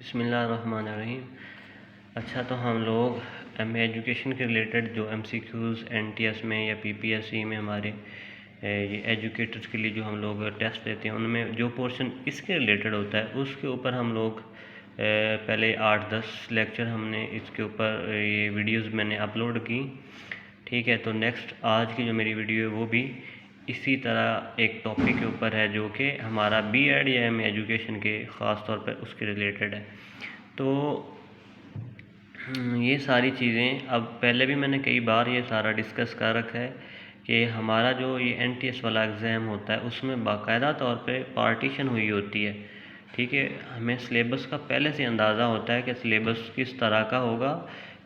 बिस्मिल्लाहिर्रहमानिर्रहीम। अच्छा, तो हम लोग एजुकेशन के रिलेटेड जो MCQs NTS में या PPSC में हमारे ये एजुकेटर्स के लिए जो हम लोग टेस्ट देते हैं, उनमें जो पोर्शन इसके रिलेटेड होता है उसके ऊपर हम लोग पहले 8-10 लेक्चर हमने इसके ऊपर ये वीडियोस मैंने अपलोड की। ठीक है, तो नेक्स्ट आज की जो मेरी वीडियो है वो भी इसी तरह एक टॉपिक के ऊपर है जो कि हमारा B.Ed या MA एजुकेशन के ख़ास तौर पर उसके रिलेटेड है। तो ये सारी चीज़ें अब पहले भी मैंने कई बार ये सारा डिस्कस कर रखा है कि हमारा जो ये NTS वाला एग्ज़ाम होता है उसमें बाकायदा तौर पे पार्टीशन हुई होती है। ठीक है, हमें सिलेबस का पहले से अंदाज़ा होता है कि सिलेबस किस तरह का होगा,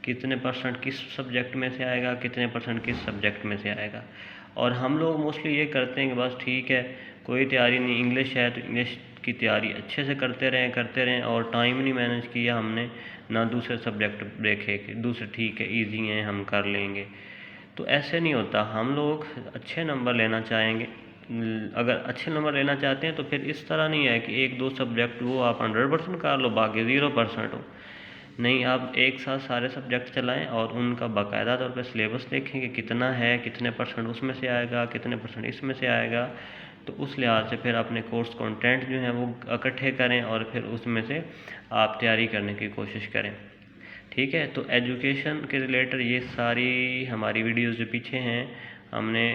कितने % किस सब्जेक्ट में से आएगा, कितने % किस सब्जेक्ट में से आएगा। और हम लोग मोस्टली ये करते हैं कि बस ठीक है, कोई तैयारी नहीं, इंग्लिश है तो इंग्लिश की तैयारी अच्छे से करते रहें और टाइम नहीं मैनेज किया हमने, ना दूसरे सब्जेक्ट देखे कि दूसरे ठीक है ईजी हैं हम कर लेंगे। तो ऐसे नहीं होता। हम लोग अच्छे नंबर लेना चाहेंगे, अगर अच्छे नंबर लेना चाहते हैं तो फिर इस तरह नहीं है कि 1-2 सब्जेक्ट वो आप 100% कर लो, बाकी 0% हो। नहीं, आप एक साथ सारे सब्जेक्ट चलाएं और उनका बाकायदा तौर पर सिलेबस देखें कि कितना है, कितने % उसमें से आएगा, कितने % इसमें से आएगा। तो उस लिहाज से फिर अपने कोर्स कंटेंट जो है वो इकट्ठे करें और फिर उसमें से आप तैयारी करने की कोशिश करें। ठीक है, तो एजुकेशन के रिलेटेड ये सारी हमारी वीडियोस जो पीछे हैं, हमने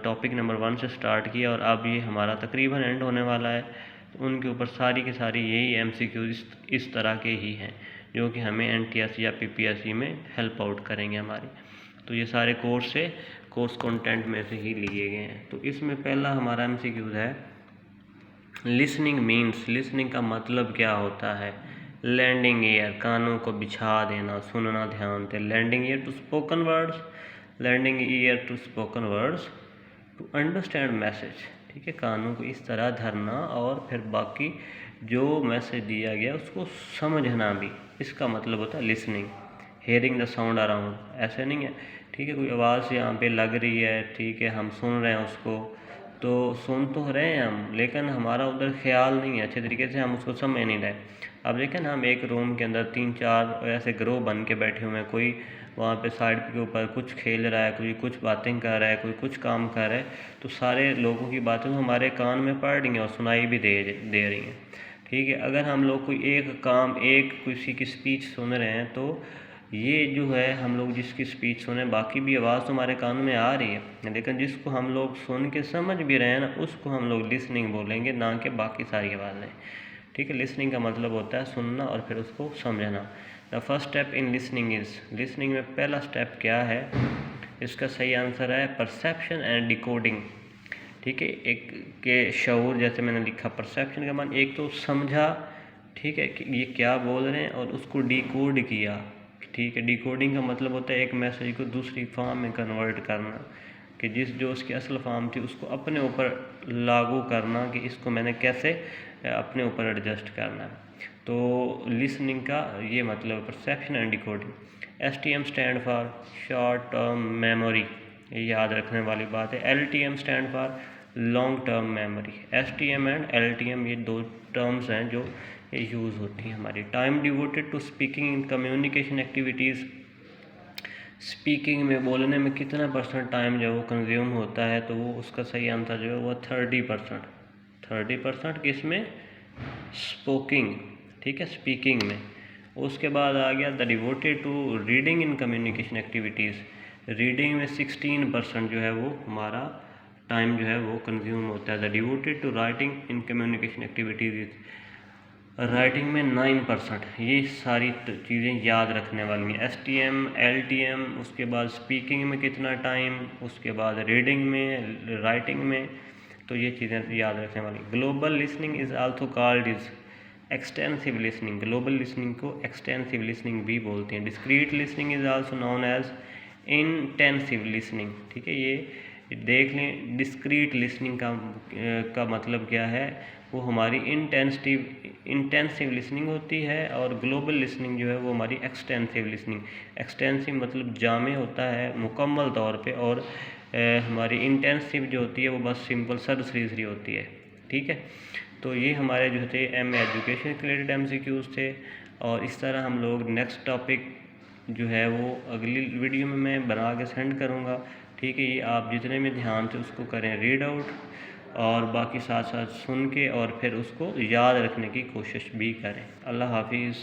टॉपिक नंबर 1 से स्टार्ट किया और अब ये हमारा तकरीबन एंड होने वाला है। तो उनके ऊपर सारी की सारी यही MCQ इस तरह के ही हैं जो कि हमें NTS या PPSC में हेल्प आउट करेंगे हमारी। तो ये सारे कोर्स कंटेंट में से ही लिए गए हैं। तो इसमें पहला हमारा MCQ है लिसनिंग मीन्स। लिसनिंग का मतलब क्या होता है? लैंडिंग ईयर, कानों को बिछा देना, सुनना ध्यान से। Lending ear to spoken words, lending ear to spoken words to understand message. ठीक है, कानों को इस तरह धरना और फिर बाकी जो मैसेज दिया गया उसको समझना भी, इसका मतलब होता है listening. Hearing the sound around, ऐसे नहीं है ठीक है, कोई आवाज़ यहाँ पे लग रही है, ठीक है, हम सुन रहे हैं उसको, तो सुन तो रहे हैं हम, लेकिन हमारा उधर ख्याल नहीं है अच्छे तरीके से, हम उसको समझ नहीं रहे। अब देखें ना, हम एक रूम के अंदर 3-4 ऐसे ग्रोह बन के बैठे हुए हैं, कोई वहाँ पे साइड के ऊपर कुछ खेल रहा है, कोई कुछ बातें कर रहा है, कोई कुछ काम कर रहा है, तो सारे लोगों की बातें हमारे कान में पड़ रही हैं और सुनाई भी दे रही हैं। ठीक है, अगर हम लोग कोई एक किसी की स्पीच सुन रहे हैं तो ये जो है हम लोग जिसकी स्पीच सुने, बाकी भी आवाज़ तो हमारे कान में आ रही है, लेकिन जिसको हम लोग सुन के समझ भी रहे हैं ना, उसको हम लोग लिसनिंग बोलेंगे, ना कि बाकी सारी आवाज़ें। ठीक है, लिसनिंग का मतलब होता है सुनना और फिर उसको समझना। The first step in listening is, listening में पहला स्टेप क्या है? इसका सही आंसर है परसेप्शन एंड डिकोडिंग। ठीक है, एक के शऊर, जैसे मैंने लिखा परसेप्शन का मान एक तो समझा, ठीक है, कि ये क्या बोल रहे हैं, और उसको डिकोड किया। ठीक है, डिकोडिंग का मतलब होता है एक मैसेज को दूसरी फॉर्म में कन्वर्ट करना, कि जो उसकी असल फॉर्म थी उसको अपने ऊपर लागू करना, कि इसको मैंने कैसे अपने ऊपर एडजस्ट करना है। तो लिसनिंग का ये मतलब perception and decoding. STM stand for short term memory, ये याद रखने वाली बात है। LTM stand for long term memory. STM and LTM ये 2 टर्म्स हैं जो यूज़ होती हैं हमारी। Time devoted to speaking in communication activities, speaking में बोलने में कितना % टाइम जो है वो कंज्यूम होता है, तो वो उसका सही आंसर जो है वो 30%। 30% किस में? स्पोकिंग। ठीक है, स्पीकिंग में। उसके बाद आ गया the devoted to reading in communication activities, reading में 16% जो है वो हमारा टाइम जो है वो कंज्यूम होता है। The devoted to writing in communication activities, writing में 9%। ये सारी चीज़ें याद रखने वाली हैं। STM LTM, उसके बाद स्पीकिंग में कितना टाइम, उसके बाद रीडिंग में, राइटिंग में, तो ये चीज़ें याद रखने वाली। Global listening is also called is extensive listening, global listening को एक्सटेंसिव लिसनिंग भी बोलते हैं। Discrete listening is also known as intensive listening. ठीक है, ये देख लें, डिस्क्रीट लिसनिंग का मतलब क्या है, वो हमारी इंटेंसिव लिसनिंग होती है, और ग्लोबल लिसनिंग जो है वो हमारी एक्सटेंसिव लिसनिंग। एक्सटेंसिव मतलब जामे होता है मुकम्मल तौर पे, और हमारी इंटेंसिव जो होती है वो बस सिंपल सरसरी होती है। ठीक है, तो ये हमारे जो थे एजुकेशन के रिलेटेड MCQs थे। और इस तरह हम लोग नेक्स्ट टॉपिक जो है वो अगली वीडियो में मैं बना के सेंड करूँगा। ठीक है, ये आप जितने में ध्यान से उसको करें रीड आउट, और बाकी साथ साथ सुन के और फिर उसको याद रखने की कोशिश भी करें। अल्लाह हाफिज़।